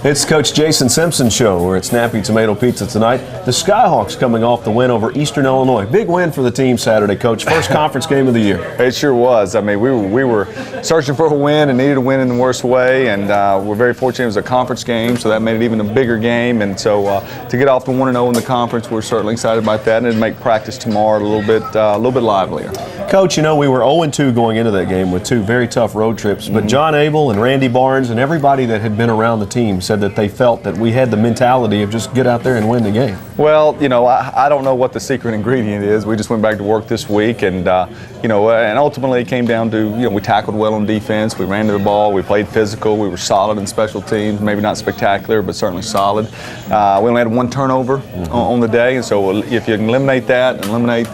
It's Coach Jason Simpson show. We're at Snappy Tomato Pizza tonight. The Skyhawks coming off the win over Eastern Illinois. Big win for the team Saturday, Coach. First conference game of the year. It sure was. I mean, we were searching for a win and needed a win in the worst way, and we're very fortunate it was a conference game, so that made it even a bigger game. And so to get off the 1-0 in the conference, we're certainly excited about that, and it'd make practice tomorrow a little bit livelier. Coach, you know, we were 0-2 going into that game with two very tough road trips, but John Abel and Randy Barnes and everybody that had been around the team said that they felt that we had the mentality of just get out there and win the game. Well, you know, I don't know what the secret ingredient is. We just went back to work this week, and you know, and ultimately it came down to, you know, we tackled well on defense, we ran to the ball, we played physical, we were solid in special teams, maybe not spectacular, but certainly solid. We only had one turnover on the day, and so if you can eliminate that and eliminate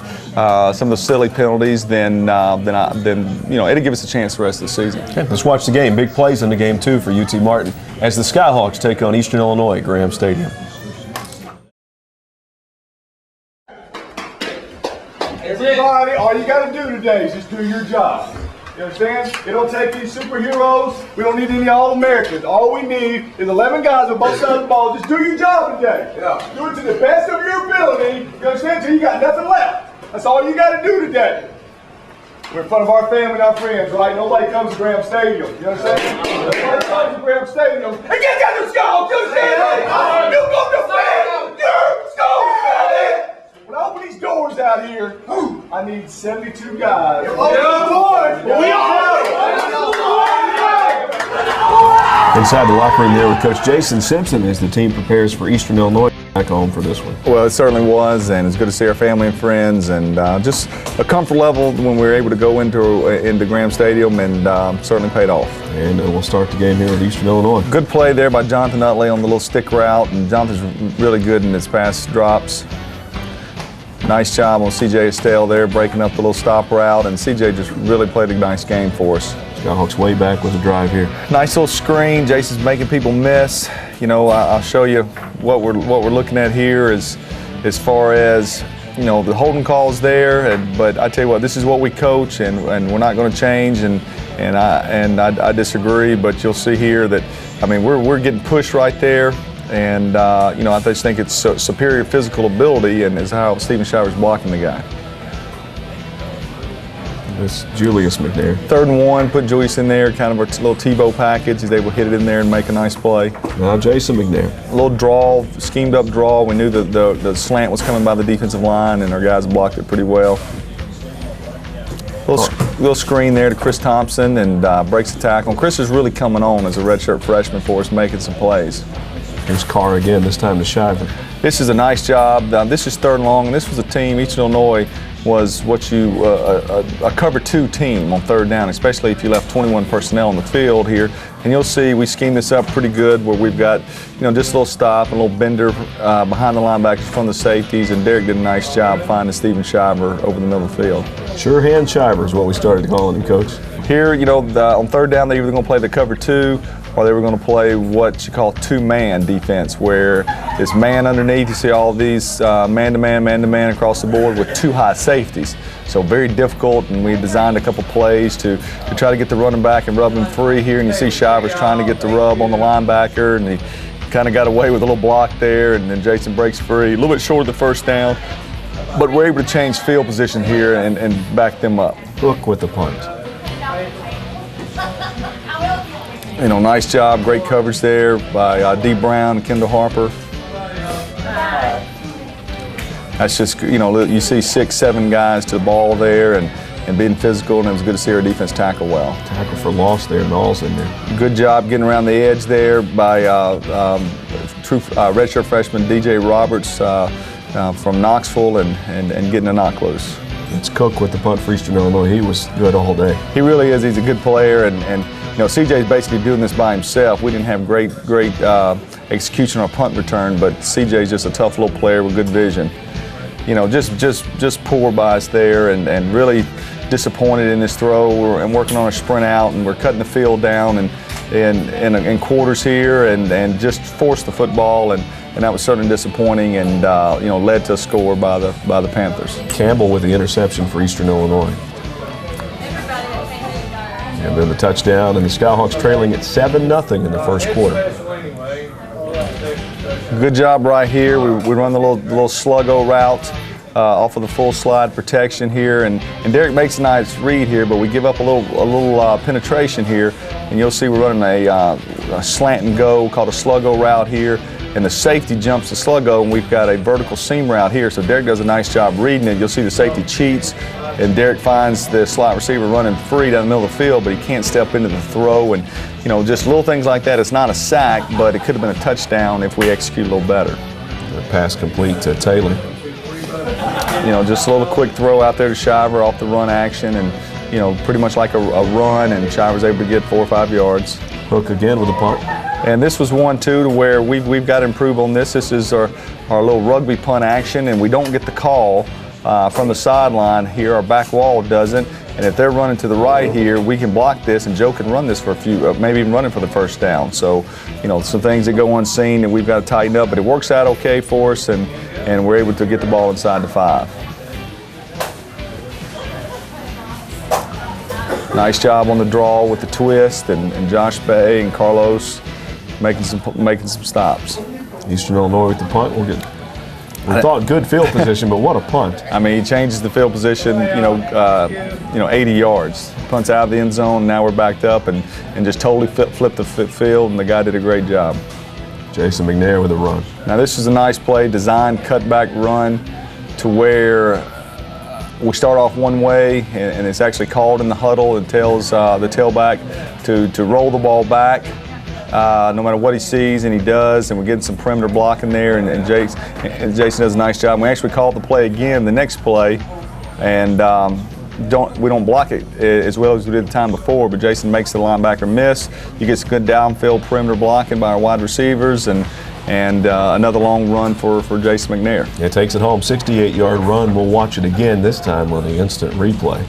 some of the silly penalties, then you know, it'll give us a chance the rest of the season. Okay, let's watch the game. Big plays in the game too for UT Martin as the Skyhawks take on Eastern Illinois at Graham Stadium. Everybody, all you got to do today is just do your job. You understand? It don't take these superheroes. We don't need any All-Americans. All we need is 11 guys on both sides of the ball. Just do your job today. Yeah. Do it to the best of your ability. You understand? Until you got nothing left. That's all you got to do today. We're in front of our family and our friends, right? Nobody comes to Graham Stadium. You understand? Nobody comes to Graham Stadium. And get down to school. You understand? You go defend your school, man. When I open these doors out here, I need 72 guys. We all Inside the locker room there with Coach Jason Simpson as the team prepares for Eastern Illinois back home for this one. Well, it certainly was, and it's good to see our family and friends, and just a comfort level when we were able to go into Graham Stadium, and certainly paid off. And we'll start the game here with Eastern Illinois. Good play there by Jonathan Utley on the little stick route, and Jonathan's really good in his pass drops. Nice job on C.J. Estelle there, breaking up the little stop route, and C.J. just really played a nice game for us. Skyhawks way back with a drive here. Nice little screen. Jason's making people miss. You know, I'll show you what we're looking at here as far as, you know, the holding calls there. But I tell you what, this is what we coach, and we're not going to change. And I disagree. But you'll see here that, I mean, we're getting pushed right there. And, you know, I just think it's superior physical ability, and is how Stephen Shiver's blocking the guy. It's Julius McNair. 3rd and 1, put Julius in there, kind of a little TiVo package. He's able to hit it in there and make a nice play. Now Jason McNair. A little draw, schemed up draw. We knew that the slant was coming by the defensive line, and our guys blocked it pretty well. Little screen there to Chris Thompson, and breaks the tackle. And Chris is really coming on as a redshirt freshman for us, making some plays. Here's Carr again, this time to Shiver. This is a nice job. This is 3rd and long, and this was a team, Eastern Illinois was what you, a cover 2 team on 3rd down, especially if you left 21 personnel on the field here. And you'll see we schemed this up pretty good where we've got, you know, just a little stop, a little bender behind the linebackers from the safeties, and Derek did a nice job finding Stephen Shiver over the middle of the field. Sure hand Shiver is what we started calling him, Coach. Here, you know, on 3rd down, they're either going to play the cover 2, or they were going to play what you call 2-man defense, where it's man underneath. You see all these man-to-man across the board with 2 high safeties. So very difficult, and we designed a couple plays to try to get the running back and rub him free here. And you see Shivers trying to get the rub on the linebacker, and he kind of got away with a little block there, and then Jason breaks free. A little bit short of the 1st down, but we're able to change field position here and back them up. Hook with the punt. You know, nice job, great coverage there by D. Brown and Kendall Harper. That's just, you know, you see 6, 7 guys to the ball there and being physical, and it was good to see our defense tackle well. Tackle for loss there, Knowles in there. Good job getting around the edge there by true redshirt freshman D.J. Roberts from Knoxville and getting a knock loose. It's Cook with the punt for Eastern Illinois. He was good all day. He really is. He's a good player, and you know, CJ's basically doing this by himself. We didn't have great execution on our punt return, but CJ's just a tough little player with good vision. You know, just poor by us there, and really disappointed in this throw. And working on a sprint out, and we're cutting the field down in quarters here, and just forced the football, and that was certainly disappointing, and you know, led to a score by the Panthers. Campbell with the interception for Eastern Illinois. And then the touchdown, and the Skyhawks trailing at 7-0 in the first quarter. Good job right here. We run the little sluggo route off of the full slide protection here, and Derek makes a nice read here, but we give up a little penetration here, and you'll see we're running a slant and go called a sluggo route here, and the safety jumps the sluggo, and we've got a vertical seam route here. So Derek does a nice job reading it. You'll see the safety cheats, and Derek finds the slot receiver running free down the middle of the field, but he can't step into the throw, and just little things like that. It's not a sack, but it could have been a touchdown if we execute a little better. The pass complete to Taylor. Just a little quick throw out there to Shiver off the run action, and pretty much like a run, and Shiver's able to get 4 or 5 yards. Hook again with a punt. And this was one too to where we've got to improve on this. This is our little rugby punt action, and we don't get the call from the sideline here. Our back wall doesn't, and if they're running to the right here, we can block this, and Joe can run this for a few, maybe even run it for the first down. So some things that go unseen that we've got to tighten up, but it works out okay for us, and we're able to get the ball inside the 5. Nice job on the draw with the twist, and Josh Bay and Carlos making some stops. Eastern Illinois with the punt. We thought good field position, but what a punt. I mean, he changes the field position, 80 yards. Punts out of the end zone, now we're backed up and just totally flipped the field, and the guy did a great job. Jason McNair with a run. Now this is a nice play, designed cutback run to where we start off one way, and it's actually called in the huddle and tells the tailback to roll the ball back no matter what he sees, and he does, and we're getting some perimeter blocking there, and Jason does a nice job. We actually called the play again the next play, and we don't block it as well as we did the time before, but Jason makes the linebacker miss. You get some good downfield perimeter blocking by our wide receivers, and another long run for Jason McNair. It takes it home, 68-yard run. We'll watch it again, this time on the instant replay,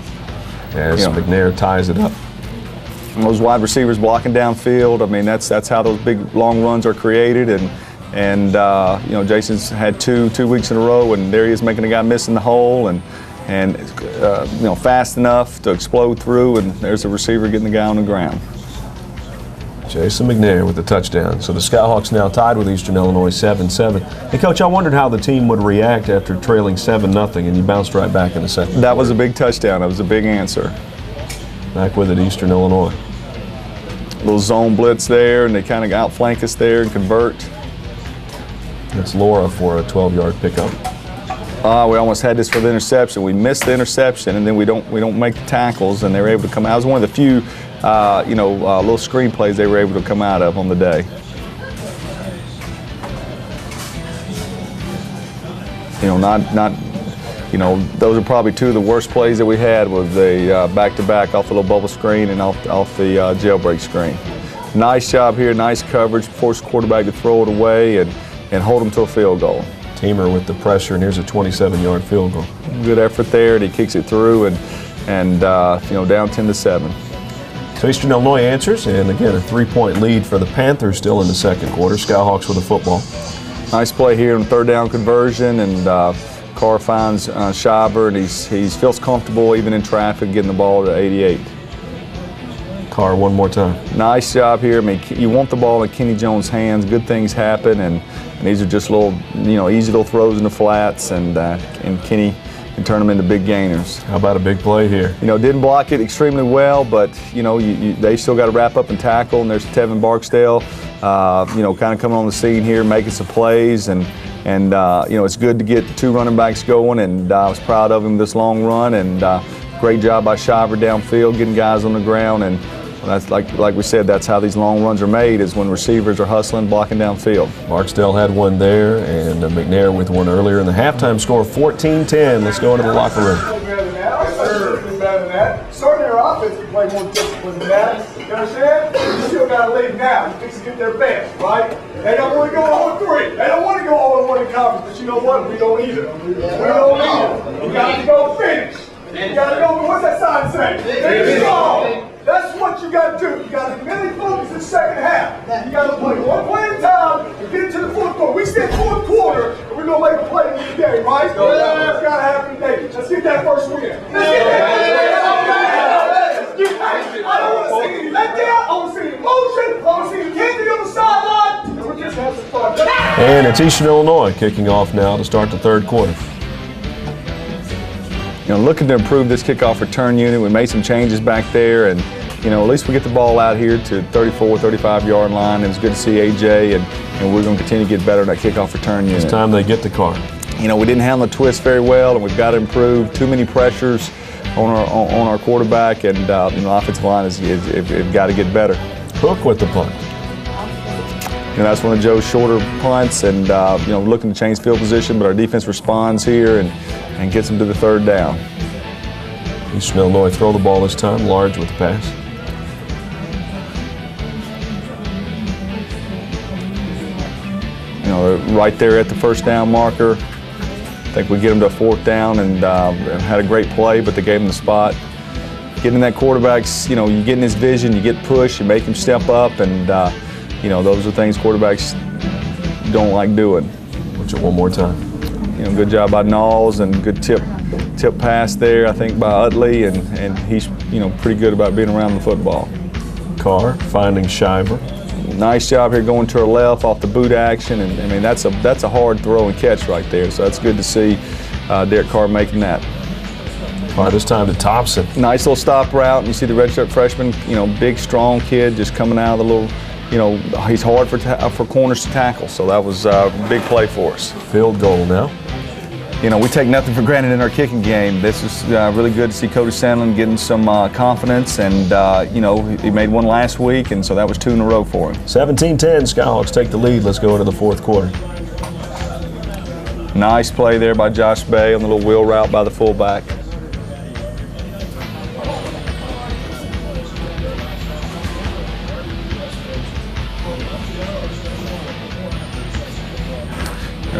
as McNair ties it up. And those wide receivers blocking downfield, I mean, that's how those big long runs are created, and Jason's had two weeks in a row, and there he is making a guy miss in the hole, and fast enough to explode through, and there's a receiver getting the guy on the ground. Jason McNair with the touchdown. So the Skyhawks now tied with Eastern Illinois 7-7. Hey, Coach, I wondered how the team would react after trailing 7-0, and you bounced right back in the second. That was a big touchdown. That was a big answer. Back with it, Eastern Illinois. Little zone blitz there, and they kind of outflank us there and convert. That's Laura for a 12-yard pickup. We almost had this for the interception. We missed the interception, and then we don't make the tackles, and they were able to come out. It was one of the few little screen plays they were able to come out of on the day. Those are probably two of the worst plays that we had, was the back-to-back off the little bubble screen and off the jailbreak screen. Nice job here, nice coverage, force the quarterback to throw it away and hold them to a field goal. Teamer with the pressure, and here's a 27-yard field goal. Good effort there, and he kicks it through, and down 10-7. So Eastern Illinois answers, and again, a 3-point lead for the Panthers still in the second quarter. Skyhawks with the football. Nice play here on third down conversion, and Carr finds Shiver, and he feels comfortable even in traffic getting the ball to 88. Carr one more time. Nice job here. I mean, you want the ball in Kenny Jones' hands. Good things happen, and these are just little, easy little throws in the flats, and Kenny can turn them into big gainers. How about a big play here? Didn't block it extremely well, but they still got to wrap up and tackle. And there's Tevin Barksdale, kind of coming on the scene here, making some plays, and it's good to get two running backs going. And I was proud of him this long run, and great job by Shiver downfield, getting guys on the ground. And that's like we said, that's how these long runs are made, is when receivers are hustling, blocking downfield. Barksdale had one there, and McNair with one earlier. And the halftime score, 14-10. Let's go into the locker room. Starting their offense, you play more discipline than that. You understand? You still got to lead now. You fix to get their best, right? They don't want to go 0-3. They don't want to go 0-1 in conference, but you know what? We don't either. We don't either. You got to go finish. You got to go, what's that sign say? Finish strong. That's what you got to do. You got to really focus in the second half. You got to play one play at a time and get into the fourth quarter. We said fourth quarter, and we're going to make a play in the game, right? That's got to happen today. Let's get that first win. Let's get that first win. I don't want to see any letdown. I want to see any emotion. I want to see any candy on the sideline. And we're just having some fun. And it's Eastern Illinois kicking off now to start the third quarter. Looking to improve this kickoff return unit. We made some changes back there, and at least we get the ball out here to 34, 35-yard line. It was good to see AJ, and we're going to continue to get better at that kickoff return unit. It's time they get the car. We didn't handle the twist very well, and we've got to improve. Too many pressures on our quarterback, and offensive line has got to get better. Hook with the punt. That's one of Joe's shorter punts, and looking to change field position, but our defense responds here and gets them to the third down. Eastern Illinois throw the ball this time, Large with the pass. Right there at the first down marker. I think we get them to a fourth down, and had a great play, but they gave him the spot. Getting that quarterback's, you get in his vision, you get push, you make him step up, and those are things quarterbacks don't like doing. Watch it one more time. Good job by Knowles, and good tip pass there, I think, by Utley, and he's pretty good about being around the football. Carr finding Shiver. Nice job here going to her left off the boot action, and I mean that's a hard throw and catch right there. So that's good to see Derek Carr making that. Carr this time to Thompson. Nice little stop route, and you see the redshirt freshman, big strong kid just coming out of the little, he's hard for corners to tackle. So that was a big play for us. Field goal now. We take nothing for granted in our kicking game. This is really good to see Cody Sandlin getting some confidence, and he made one last week, and so that was 2 in a row for him. 17-10, Skyhawks take the lead. Let's go into the fourth quarter. Nice play there by Josh Bay on the little wheel route by the fullback.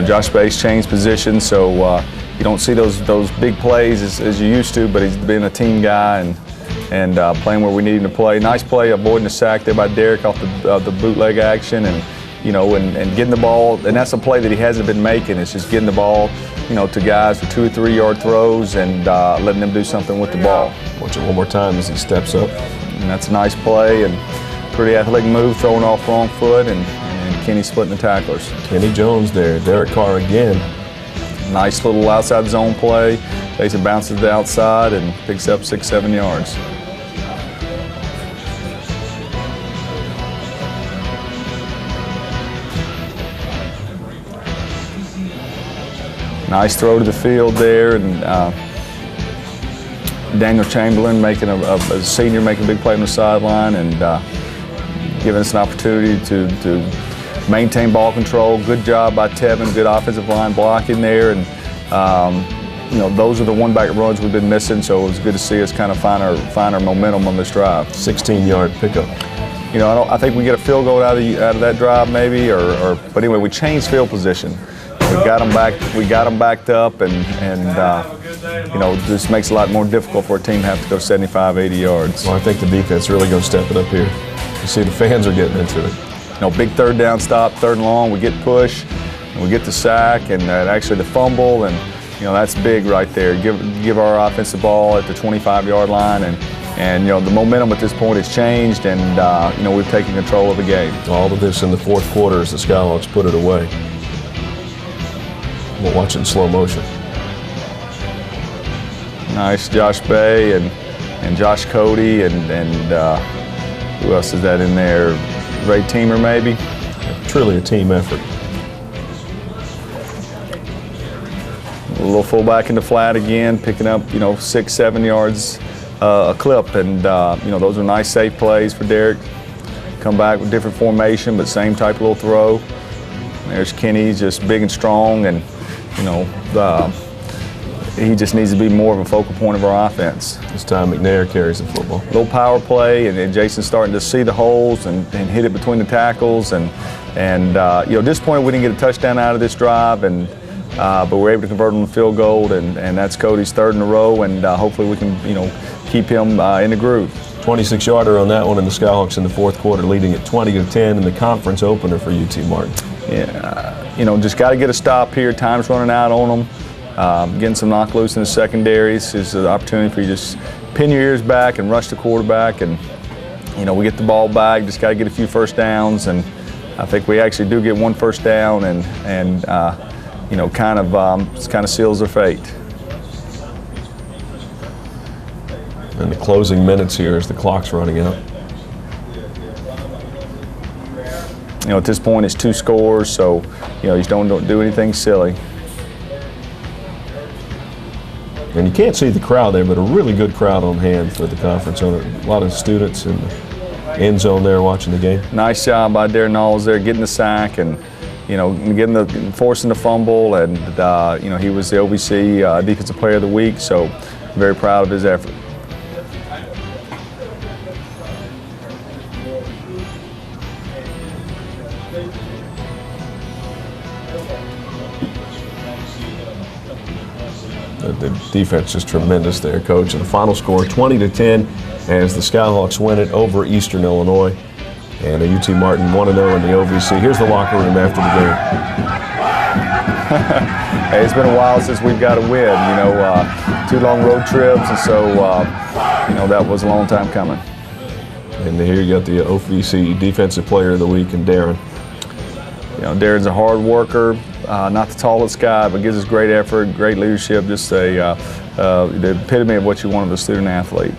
Josh Bay's changed positions, so you don't see those big plays as you used to, but he's been a team guy and playing where we need him to play. Nice play, avoiding the sack there by Derek off the bootleg action, and getting the ball, and that's a play that he hasn't been making. It's just getting the ball, to guys for 2 or 3 yard throws and letting them do something with the ball. Watch it one more time as he steps up. And that's a nice play and pretty athletic move, throwing off wrong foot, and Kenny splitting the tacklers. Kenny Jones there, Derek Carr again. Nice little outside zone play. Basically bounces to the outside and picks up 6-7 yards. Nice throw to the field there, and Daniel Chamberlain making a senior making a big play on the sideline, and giving us an opportunity to maintain ball control. Good job by Tevin, good offensive line blocking there, and those are the one-back runs we've been missing, so it was good to see us kind of find our momentum on this drive. 16-yard pickup. I think we get a field goal out of that drive maybe, but anyway, we changed field position. We got them backed up, and this makes it a lot more difficult for a team to have to go 75, 80 yards. Well, I think the defense really going to step it up here. You see the fans are getting into it. Big third down stop, 3rd and long, we get push, and we get the sack, and actually the fumble, and that's big right there. Give our offense the ball at the 25-yard line, and the momentum at this point has changed, and we've taken control of the game. All of this in the fourth quarter as the Skyhawks put it away. We'll watch it in slow motion. Nice Josh Bay and Josh Cody, and who else is that in there? Ray Teamer maybe? Truly a team effort. A little fullback in the flat again, picking up 6-7 yards a clip, and those are nice safe plays for Derek. Come back with different formation, but same type of little throw. There's Kenny, just big and strong, and he just needs to be more of a focal point of our offense. This time McNair carries the football. Little power play, and Jason's starting to see the holes and hit it between the tackles, and at this point we didn't get a touchdown out of this drive, but we're able to convert on the field goal, and that's Cody's 3rd in a row, and hopefully we can keep him in the groove. 26-yarder on that one, and the Skyhawks in the fourth quarter leading at 20-10 in the conference opener for UT Martin. Yeah, just got to get a stop here. Time's running out on them. Getting some knock loose in the secondaries is an opportunity for you to just pin your ears back and rush the quarterback, and we get the ball back. Just got to get a few first downs, and I think we actually do get one first down, and you know, kind of seals their fate. And the closing minutes here as the clock's running out. You know, at this point it's 2 scores, so you know, you just don't do anything silly. And you can't see the crowd there, but a really good crowd on hand for the conference. A lot of students in the end zone there watching the game. Nice job by Darren Knowles there, getting the sack and, you know, forcing the fumble, and you know, he was the OVC Defensive Player of the Week, so very proud of his effort. The defense is tremendous there, Coach. And the final score, 20-10, as the Skyhawks win it over Eastern Illinois. And UT Martin 1-0 in the OVC. Here's the locker room after the game. Hey, it's been a while since we've got a win. You know, 2 long road trips, and so you know, that was a long time coming. And here you got the OVC Defensive Player of the Week and Darren. You know, Darren's a hard worker, not the tallest guy, but gives us great effort, great leadership, just the epitome of what you want of a student athlete.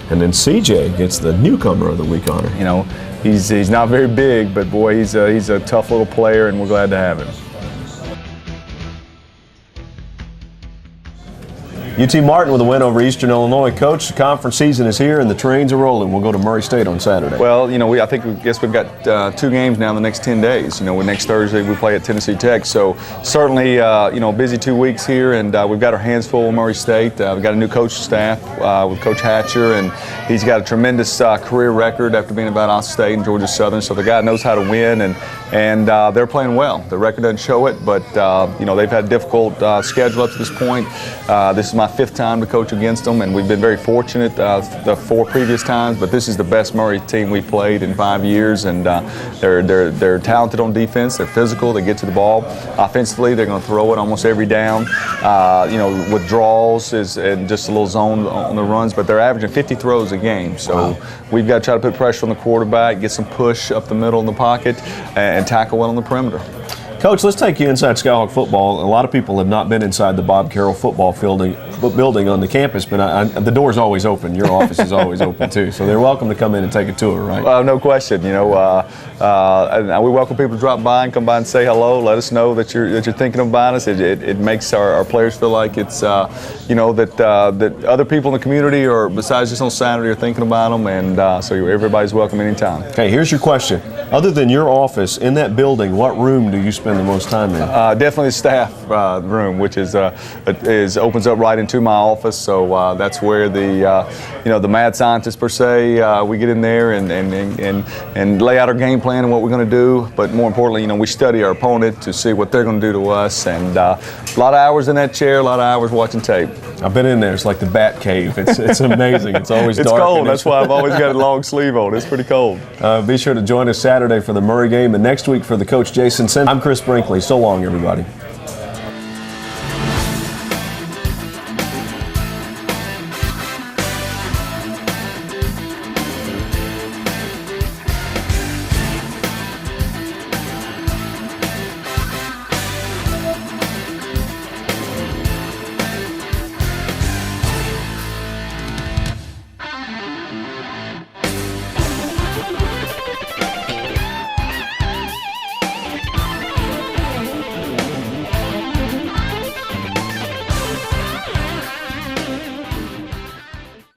And then CJ gets the Newcomer of the Week honor. You know, he's not very big, but boy, he's a tough little player, and we're glad to have him. UT Martin with a win over Eastern Illinois. Coach, the conference season is here and the trains are rolling. We'll go to Murray State on Saturday. Well, you know, I guess we've got 2 games now in the next 10 days. You know, next Thursday we play at Tennessee Tech. So certainly, you know, busy 2 weeks here, and we've got our hands full with Murray State. We've got a new coaching staff with Coach Hatcher, and he's got a tremendous career record after being at Valdosta State and Georgia Southern. So the guy knows how to win, and they're playing well. The record doesn't show it, but you know, they've had a difficult schedule up to this point. This is my 5th time to coach against them, and we've been very fortunate the 4 previous times, but this is the best Murray team we've played in 5 years, and they're talented on defense, they're physical, they get to the ball. Offensively, they're going to throw it almost every down, you know, with draws and just a little zone on the runs, but they're averaging 50 throws a game, so we've got to try to put pressure on the quarterback, get some push up the middle in the pocket, and tackle well on the perimeter. Coach, let's take you inside Skyhawk football. A lot of people have not been inside the Bob Carroll football building on the campus, but the door's always open. Your office is always open too, so they're welcome to come in and take a tour, right? No question. You know, and we welcome people to drop by and come by and say hello. Let us know that you're thinking about us. It makes our players feel like it's you know, that other people in the community, or besides just on Saturday, are thinking about them, and so everybody's welcome anytime. Okay, here's your question. Other than your office in that building, what room do you spend the most time in? Definitely the staff room, which opens up right into my office. So that's where the you know, the mad scientists per se, we get in there and lay out our game plan and what we're going to do. But more importantly, you know, we study our opponent to see what they're going to do to us. And a lot of hours in that chair, a lot of hours watching tape. I've been in there. It's like the Bat Cave. It's amazing. It's always it's dark. Cold. That's why I've always got a long sleeve on. It's pretty cold. Be sure to join us Saturday for the Murray game, and next week for the coach Jason Simpson. I'm Chris Brinkley. So long, everybody.